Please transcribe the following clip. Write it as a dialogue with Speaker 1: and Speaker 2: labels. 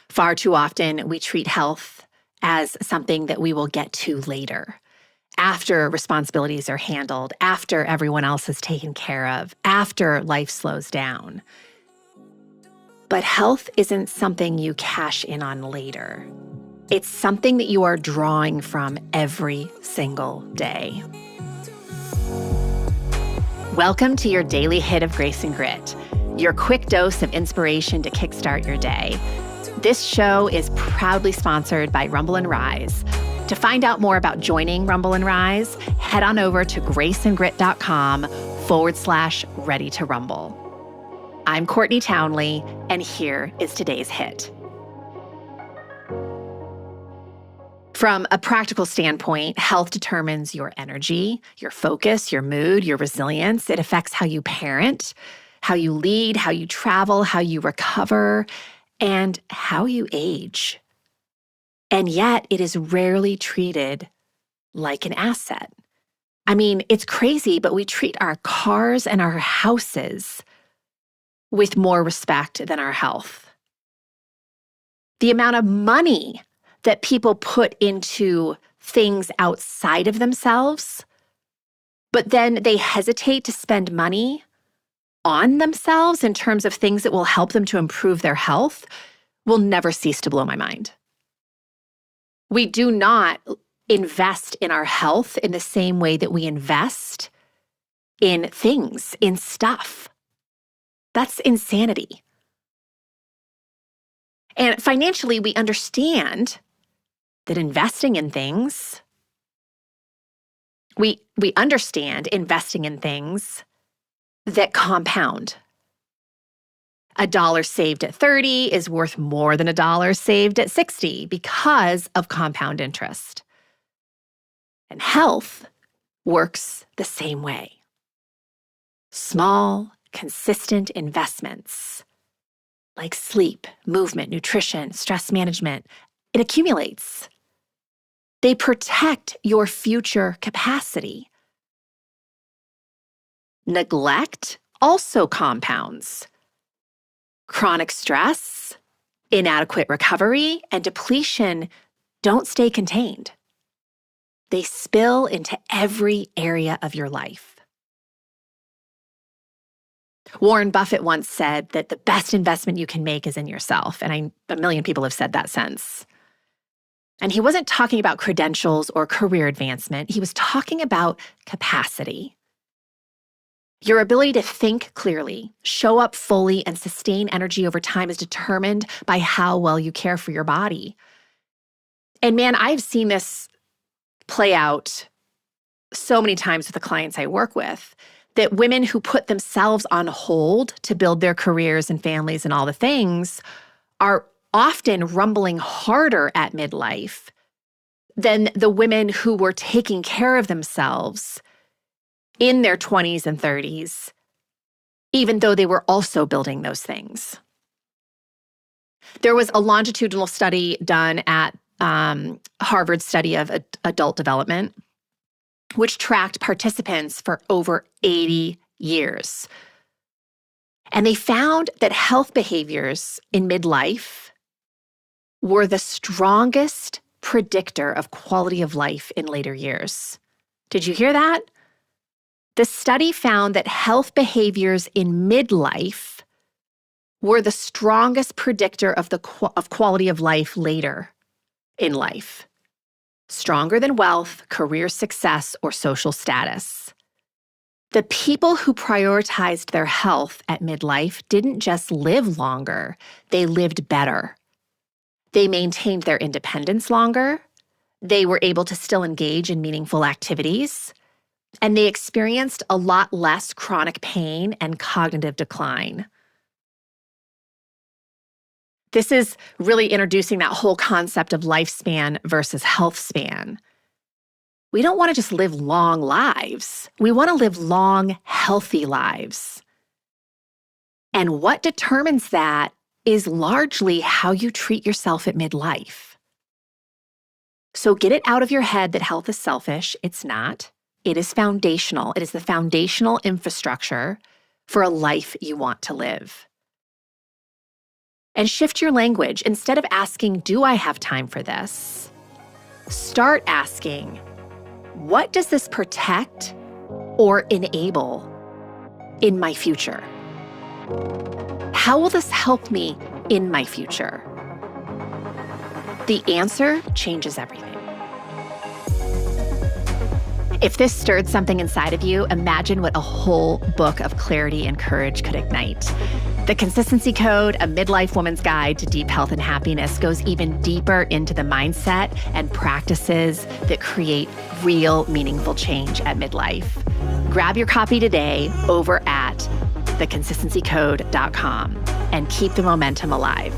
Speaker 1: Far too often, we treat health as something that we will get to later, after responsibilities are handled, after everyone else is taken care of, after life slows down. But health isn't something you cash in on later. It's something that you are drawing from every single day. Welcome to your daily hit of grace and grit, your quick dose of inspiration to kickstart your day. This show is proudly sponsored by Rumble and Rise. To find out more about joining Rumble and Rise, head on over to graceandgrit.com/ready to rumble. I'm Courtney Townley, and here is today's hit. From a practical standpoint, health determines your energy, your focus, your mood, your resilience. It affects how you parent, how you lead, how you travel, how you recover, and how you age. And yet, it is rarely treated like an asset. I mean, it's crazy, but we treat our cars and our houses with more respect than our health. The amount of money that people put into things outside of themselves, but then they hesitate to spend money on themselves in terms of things that will help them to improve their health, will never cease to blow my mind. We do not invest in our health in the same way that we invest in things, in stuff. That's insanity. And financially, we understand that investing in things, we understand investing in things that compound. $1 saved at 30 is worth more than $1 saved at 60 because of compound interest. And health works the same way. Small, consistent investments like sleep, movement, nutrition, stress management, it accumulates. They protect your future capacity. Neglect also compounds. Chronic stress, inadequate recovery, and depletion don't stay contained. They spill into every area of your life. Warren Buffett once said that the best investment you can make is in yourself, and a million people have said that since. And he wasn't talking about credentials or career advancement. He was talking about capacity. Your ability to think clearly, show up fully, and sustain energy over time is determined by how well you care for your body. And man, I've seen this play out so many times with the clients I work with, that women who put themselves on hold to build their careers and families and all the things are often rumbling harder at midlife than the women who were taking care of themselves in their 20s and 30s, even though they were also building those things. There was a longitudinal study done at Harvard's study of adult development, which tracked participants for over 80 years. And they found that health behaviors in midlife were the strongest predictor of quality of life in later years. Did you hear that? The study found that health behaviors in midlife were the strongest predictor of quality of life later in life. Stronger than wealth, career success, or social status. The people who prioritized their health at midlife didn't just live longer, they lived better. They maintained their independence longer. They were able to still engage in meaningful activities. And they experienced a lot less chronic pain and cognitive decline. This is really introducing that whole concept of lifespan versus health span. We don't want to just live long lives. We want to live long, healthy lives. And what determines that is largely how you treat yourself at midlife. So get it out of your head that health is selfish. It's not. It is foundational. It is the foundational infrastructure for a life you want to live. And shift your language. Instead of asking, do I have time for this? Start asking, what does this protect or enable in my future? How will this help me in my future? The answer changes everything. If this stirred something inside of you, imagine what a whole book of clarity and courage could ignite. The Consistency Code, a Midlife Woman's Guide to Deep Health and Happiness, goes even deeper into the mindset and practices that create real, meaningful change at midlife. Grab your copy today over at theconsistencycode.com and keep the momentum alive.